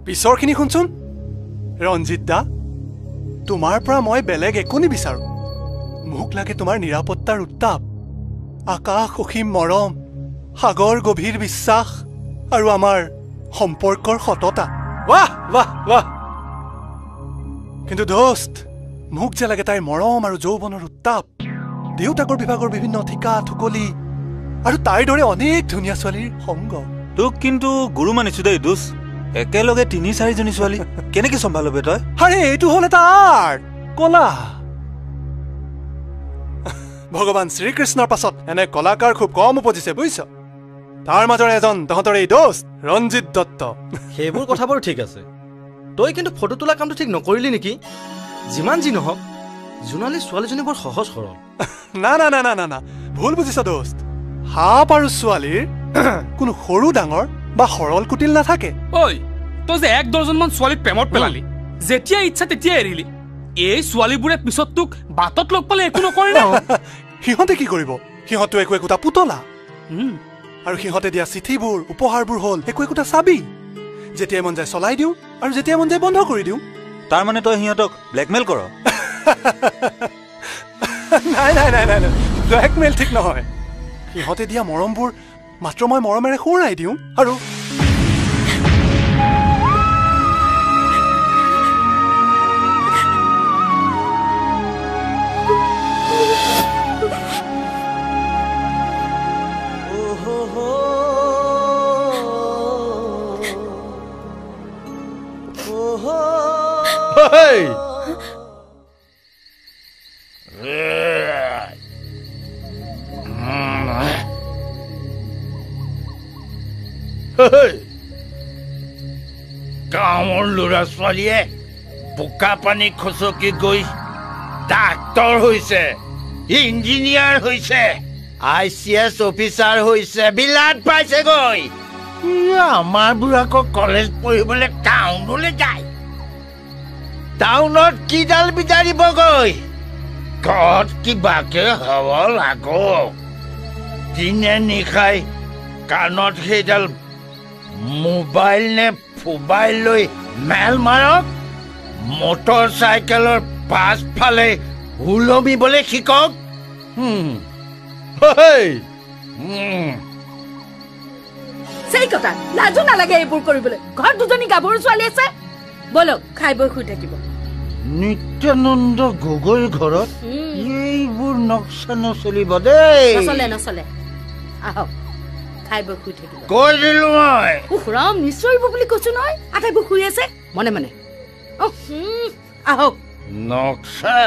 পিছৰখিনি শুনচোন ৰঞ্জিত দা তোমাৰ পৰা মই বেলেগ একো নিবিচাৰো মোক লাগে তোমাৰ নিৰাপত্তাৰ উত্তাপ আকাশ অসীম মৰম সাগৰ গভীৰ বিশ্বাস আৰু আমাৰ সম্পৰ্কৰ সততা বাহ বাহ বাহ কিন্তু দোস্ত মোক যে লাগে তাইৰ মৰম আৰু যৌৱনৰ উত্তাপ দেউতাকৰ বিভাগৰ বিভিন্ন ঠিকা ঠুকলি আৰু তাইৰ দৰে অনেক ধুনীয়া ছোৱালীৰ সংগ তোক কিন্তু গুৰু মানিছো দেই দোষ একেলগে ৩-৪ জনী ছোৱালী কেনেকে চম্ভালবে তই আৰে এইটো হ'ল এটা আৰ্ট কলা ভগৱান শ্ৰীকৃষ্ণৰ পাছত এনে কলাকাৰ খুব কম উপজিছে বুজিছ তাৰ মাজৰ এজন তহঁতৰ এই দোস্ত ৰঞ্জিত দত্ত সেইবোৰ কথাবোৰ ঠিক আছে তই কিন্তু ফটো তোলা কামটো ঠিক নকৰিলি নেকি যিমান যি নহওক জোনালী ছোৱালীজনী বৰ সহজ সৰল না না না না না ভুল বুজিছ দোস্ত সাপ আৰু ছোৱালীৰ কোনো সৰু ডাঙৰ বা সৰল কুটিল নাথাকে ঐ তই যে ১ ডজনমান ছোৱালীক প্ৰেমত পেলালি যেতিয়া ইচ্ছা তেতিয়া এৰিলি এই ছোৱালীবোৰে পিছত তোক বাটত লগ পালে একো নকৰে না সিহঁতে কি কৰিব সিহঁতো একোটা পুতলা আৰু সিহঁতে দিয়া চিঠিবোৰ উপহাৰবোৰ হ'ল একোটা চাবি যেতিয়া মন যায় চলাই দিওঁ আৰু যেতিয়া মন যায় বন্ধ কৰি দিওঁ তাৰ মানে তই সিহঁতক ব্লেকমেইল কৰ নাই নাই নাই নাই ব্লেকমেইল ঠিক নহয় সিহঁতে দিয়া মৰমবোৰ মাত্ৰ মই মৰমেৰে সোঁৱৰাই দিওঁ আৰু গাঁৱৰ ল'ৰা ছোৱালীয়ে বোকা পানী খচকি গৈ ডাক্তৰ হৈছে ইঞ্জিনিয়াৰ হৈছে ICS অফিচাৰ হৈছে বিলাত পাইছেগৈ আমাৰ বুঢ়াকক কলেজ পঢ়িবলৈ টাউনলৈ যায় টাউনত কিডাল বিচাৰিবগৈ ঘৰত কিবাকে হ'ব লাগক দিনে নিশাই কাণত সেইডাল মোবাইল নে মোবাইল লৈ মেল মাৰক মটৰ চাইকেলৰ পাছফালে ওলমিবলৈ শিকক সেই কথা লাজো নালাগে এইবোৰ কৰিবলৈ ঘৰত দুজনী গাভৰু ছোৱালী আছে বলক খাই বৈ শুই থাকিব নিত্যানন্দ গগৈৰ ঘৰত এইবোৰ নক্সা নচলিব দেই নচলে নচলে আহক খাই বৈ শুই থাকিব কৈ দিলো মই উখৰাম নিশ্চয়ব বুলি কৈছো নহয় আটাইবোৰ শুই আছে মনে মনে আহক নক্সা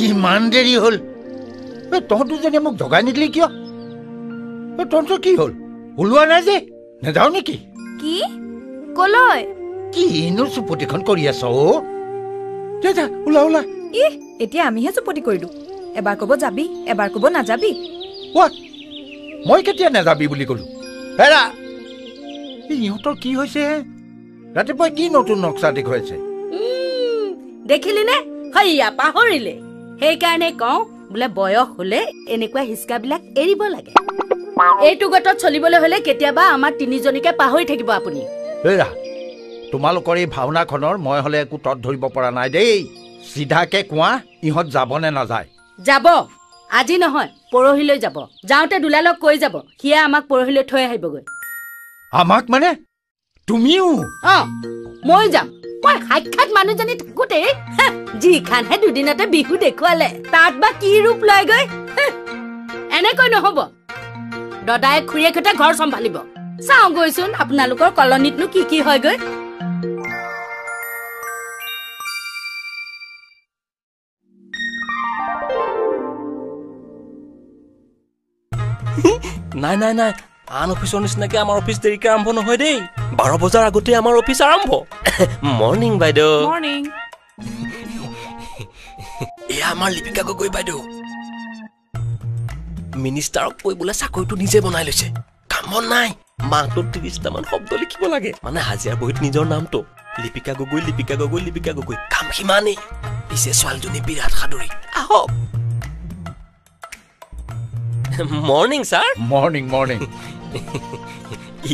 ইমান দেৰি হ'ল তহঁত দুজনীয়ে মোক জগাই নিদিলি কিয় তহঁতৰ কি হ'ল ওলোৱা নাই যে নেযাও নেকি কি কলৈ কিনো চুপতিখন কৰি আছ যা ওলা ওলা এতিয়া আমিহে চুপতি কৰিলো এবাৰ কব যাবি এবাৰ কব নাযাবি মই কেতিয়া নাযাবি বুলি কলো হেৰা ইহঁতৰ কি হৈছে ৰাতিপুৱা কি নতুন নক্সা দেখুৱাইছে দেখিলি নে হইয়া পাহৰিলে সেইকাৰণে কওঁ বোলে বয়স হলে এনেকুৱা হিচকাবিলাক এৰিব লাগে এইটো গটত চলিবলৈ হলে কেতিয়াবা আমাৰ তিনিজনীকে পাহৰি থাকিব আপুনি হেৰা তোমালোকৰ এই ভাওনাখনৰ মই হলে একো তত ধৰিব পৰা নাই দেই সিধাকে কোৱা ইহঁত যাব নে নাযায় যাব আজি নহয় পৰহিলৈ যাব যাওঁতে দুলালক কৈ যাব সিয়ে আমাক পৰহিলৈ থৈ আহিবগৈ আমাক মানে তুমিও মই যাম মই সাক্ষাৎ মানুহজনী থাকোতে যি খানহে দুদিনতে বিহু দেখুৱালে তাত বা কি ৰূপ লৈ গৈ এনেকৈ নহব দদাই খুৰীয়েকহঁতে ঘৰ চম্ভালিব চাওঁ গৈচোন আপোনালোকৰ কলনীতনো কি কি হয় গৈ নাই নাই নাই আন অফিসৰ নিচিনাকে আমাৰ অফিস দেৰিকে আৰম্ভ নহয় দেই 12 বজাৰ আগতে আমাৰ অফিস আৰম্ভ মৰ্নিং বাইদেউ মৰ্নিং এয়া আমাৰ লিপিকা গগৈ বাইদেউ মিনিষ্টাৰক কৈ বোলে চাকৰিটো নিজে বনাই লৈছে কাম নাই মাহটোত ৩০টামান শব্দ লিখিব লাগে মানে হাজিৰা বহীত নিজৰ নামটো লিপিকা গগৈ লিপিকা গগৈ লিপিকা গগৈ কাম সিমানেই পিছে ছোৱালীজনী বিৰাট সাদৰী আহক মৰ্ণিং ছাৰ মৰ্ণিং মৰ্ণিং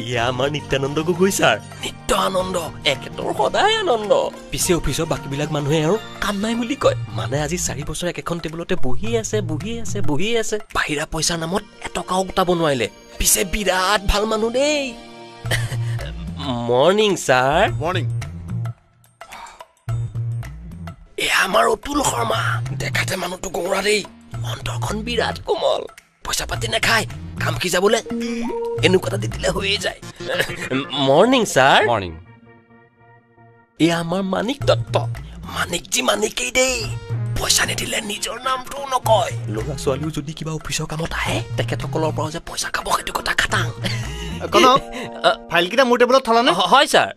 ইয়া আমাৰ নিত্যানন্দ গগৈ ছাৰ নিত্য আনন্দ একেতৰ সদায় আনন্দ পিছে অফিচৰ বাকীবিলাক মানুহে আৰু কাম নাই বুলি কয় মানে আজি ৪ বছৰ একেখন টেবুলতে বহি আছে বাহিৰা পইচাৰ নামত এটকাও গোটাব নোৱাৰিলে পিছে বিৰাট ভাল মানুহ দেই মৰ্ণিং ছাৰ মৰ্ণিং এয়া আমাৰ অতুল শৰ্মা দেখাতে মানুহটো গৌৰা দেই অন্তৰখন বিৰাট কোমল পইচা পাতি নাখায় কাম কি যাবলে এনেকুৱা এটা দি দিলে হৈয়ে যায় মৰ্ণিং ছাৰ মৰ্ণিং এয়া আমাৰ মানিক দত্ত মানিকজী মানিকেই দেই পইচা নিদিলে নিজৰ নামটোও নকয় ল'ৰা ছোৱালীও যদি কিবা অফিচৰ কামত আহে তেখেতসকলৰ পৰা যে পইচা খাব সেইটো কথা খাটাং ফাইলকেইটা মোৰ টেবুলত থলানে হয় ছাৰ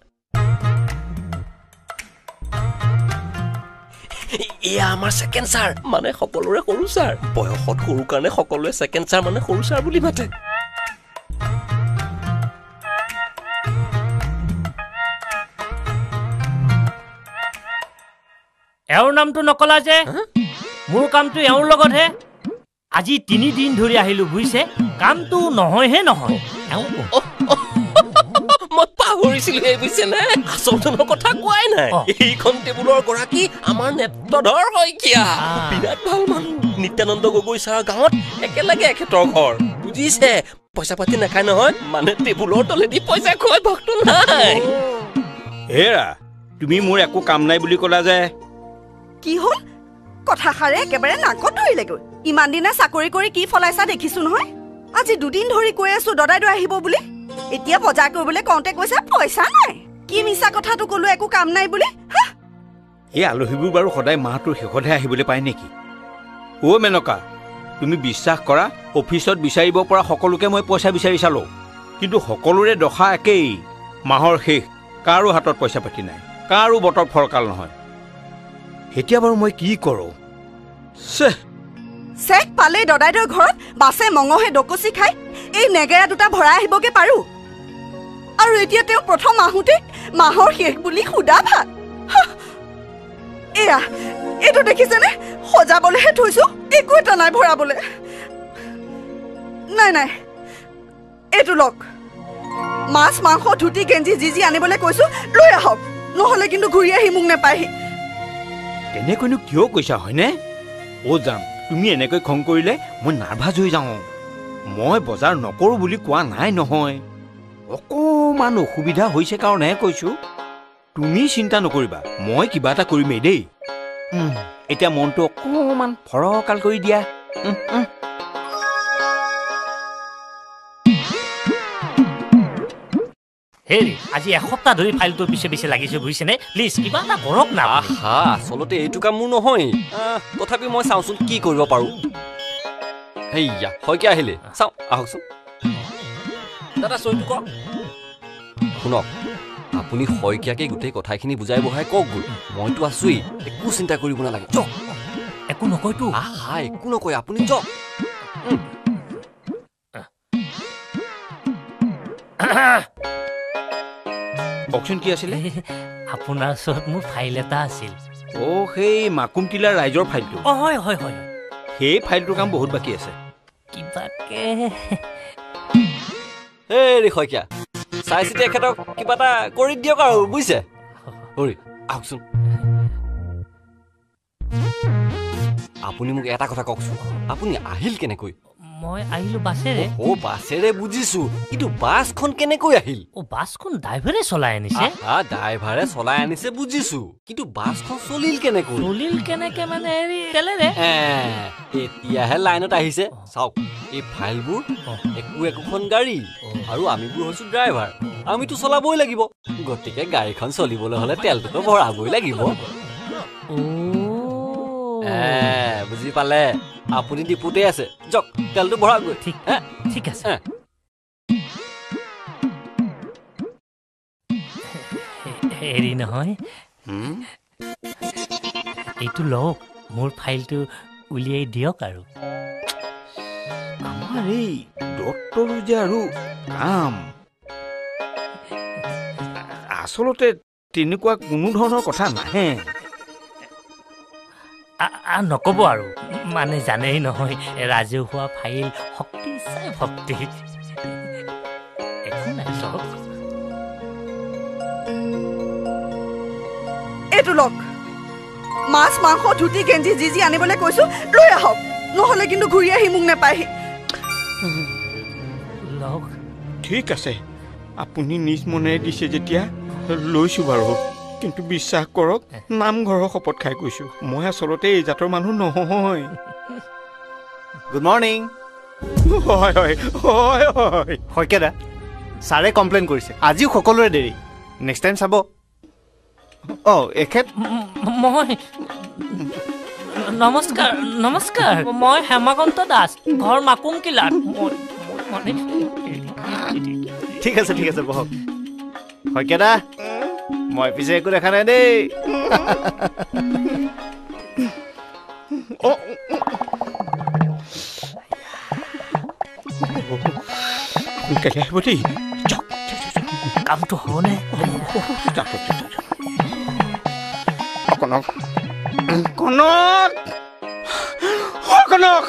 এয়া আমাৰ ছেকেণ্ড ছাৰ মানে সকলোৰে সৰু ছাৰ বয়সত সৰু কাৰণে সকলোৱে ছেকেণ্ড ছাৰ মানে সৰু ছাৰ বুলি মাতে এওঁৰ নামটো নকলা যে মোৰ কামটো এওঁৰ লগতহে আজি 3 দিন ধৰি আহিলো বুজিছে কামটো নহয়হে নহয় মই পাহৰিছিলো এই বুজিছে নে আচলটোৰ কথা কোৱাই নাই এইখন টেবুলৰ গৰাকী আমাৰ নেত্ৰধৰ শইকীয়া বিৰাট ভাল মানুহ নিত্যানন্দ গগৈ ছাৰ গাঁৱত একেলগে এখেতৰ ঘৰ বুজিছে পইচা পাতি নাখায় নহয় মানে টেবুলৰ তলেদি পইচা খোৱা ভক্ত নাই হেৰা তুমি মোৰ একো কাম নাই বুলি ক'লা যে কি হ'ল কথাষাৰে একেবাৰে নাকত ধৰিলেগৈ ইমান দিনে চাকৰি কৰি কি ফলাইছা দেখিছো নহয় আজি 2 দিন ধৰি কৈ আছো দদাইদেউ আহিব বুলি এতিয়া বজাৰ কৰিবলৈ কওঁতে কৈছে পইচা নাই কি মিছা কথাটো ক'লো একো কাম নাই বুলি এই আলহীবোৰ বাৰু সদায় মাহটোৰ শেষতহে আহিবলৈ পায় নেকি অ' মেনকা তুমি বিশ্বাস কৰা অফিচত বিচাৰিব পৰা সকলোকে মই পইচা বিচাৰি চালোঁ কিন্তু সকলোৰে দশা একেই মাহৰ শেষ কাৰো হাতত পইচা পাতি নাই কাৰো বতৰ ফৰকাল নহয় এতিয়া বাৰু মই কি কৰোঁ চেক পালে দদাইদেউৰ ঘৰত বাছে মঙহে ডকচি খাই এই নেগেৰা দুটা ভৰাই আহিবগে পাৰো আৰু এতিয়া তেওঁ প্ৰথম আহোঁতে মাহৰ শেষ বুলি সুদা ভাত এয়া এইটো দেখিছেনে সজাবলৈহে থৈছো একো এটা নাই ভৰাবলৈ নাই এইটো লওক মাছ মাংস ধুতি গেঞ্জি যি আনিবলৈ কৈছো লৈ আহক নহ'লে কিন্তু ঘূৰি আহি মোক নেপায়হি তেনেকৈনো কিয় কৈছা হয়নে অ' যাম তুমি এনেকৈ খং কৰিলে মই নাৰ্ভাছ হৈ যাওঁ মই বজাৰ নকৰোঁ বুলি কোৱা নাই নহয় অকণমান অসুবিধা হৈছে কাৰণেহে কৈছোঁ তুমি চিন্তা নকৰিবা মই কিবা এটা কৰিমেই দেই এতিয়া মনটো অকণমান ফৰকাল কৰি দিয়া হেৰি আজি এসপ্তাহ ধৰি ফাইলটোৰ পিছে লাগিছে বুজিছেনে প্লিজ কিবা এটা কৰক না আচলতে এইটো কাম মোৰ নহয় তথাপি মই চাওঁচোন কি কৰিব পাৰোঁ হেইয়া শইকীয়া আহিলে চাওঁ আহকচোন দাদা চহীটো কৰক শুনক আপুনি শইকীয়াকে গোটেই কথাখিনি বুজাই বঢ়াই কওক গৈ মইতো আছোৱেই একো চিন্তা কৰিব নালাগে যক একো নকয়তো একো নকয় আপুনি যক কওকচোন কি আছিলে আপোনাৰ ওচৰত মোৰ ফাইল এটা আছিল অ' সেই মাকুম টিলাৰ ৰাইজৰ ফাইলটো হয় সেই ফাইলটোৰ কাম বহুত বাকী আছে কিবাকে হেৰি শইকীয়া চাই চিতি এখেতক কিবা এটা কৰি দিয়ক আৰু বুজিছে আহকচোন আপুনি মোক এটা কথা কওকচোন আপুনি আহিল কেনেকৈ মই আহিলো বাছেৰে বাছেৰে বুজিছো কিন্তু বাছখন কেনেকৈ আহিল বাছখন ড্ৰাইভাৰে চলাই আনিছে ড্ৰাইভাৰে চলাই আনিছে বুজিছো কিন্তু বাছখন চলিল কেনেকে মানে হেৰি তেলেৰে এতিয়াহে লাইনত আহিছে চাওক এই ফাইলবোৰ একোখন গাড়ী আৰু আমিবোৰ হৈছো ড্ৰাইভাৰ আমিতো চলাবই লাগিব গতিকে গাড়ীখন চলিবলৈ হলে তেলটোতো ভৰাবই লাগিব বুজি পালে আপুনি ডিপুতে আছে যক তেলটো ভৰা গৈ ঠিক আছে হেৰি নহয় এইটো লওক মোৰ ফাইলটো উলিয়াই দিয়ক আৰু আমাৰ এই ডক্টৰো যে আৰু কাম আচলতে তেনেকুৱা কোনো ধৰণৰ কথা নাহে নক'ব আৰু মানে জানেই নহয় ৰাজহুৱা ফাইল শক্তি চাই ভক্তি একো নাই লওক এইটো লওক মাছ মাংস ধুতি গেঞ্জি যি যি আনিবলৈ কৈছো লৈ আহক নহ'লে কিন্তু ঘূৰি আহি মোক নাপায়হি লওক ঠিক আছে আপুনি নিজ মনেৰে দিছে যেতিয়া লৈছোঁ বাৰু কিন্তু বিশ্বাস কৰক নামঘৰৰ শপত খাই কৈছোঁ মই আচলতে এই জাতৰ মানুহ নহয় গুড মৰ্ণিং হয় হয় হয় হয় শইকীয়া ছাৰে কমপ্লেইন কৰিছে আজিও সকলোৰে দেৰি নেক্সট টাইম চাব এখেত মই নমস্কাৰ নমস্কাৰ মই হেমাকান্ত দাস ঘৰ মাকুম কিলাত ঠিক আছে বহক শইকীয়া মই পিছে একো দেখা নাই দেই আহিব দেই কামটো হ'বনে কনক কনক কনক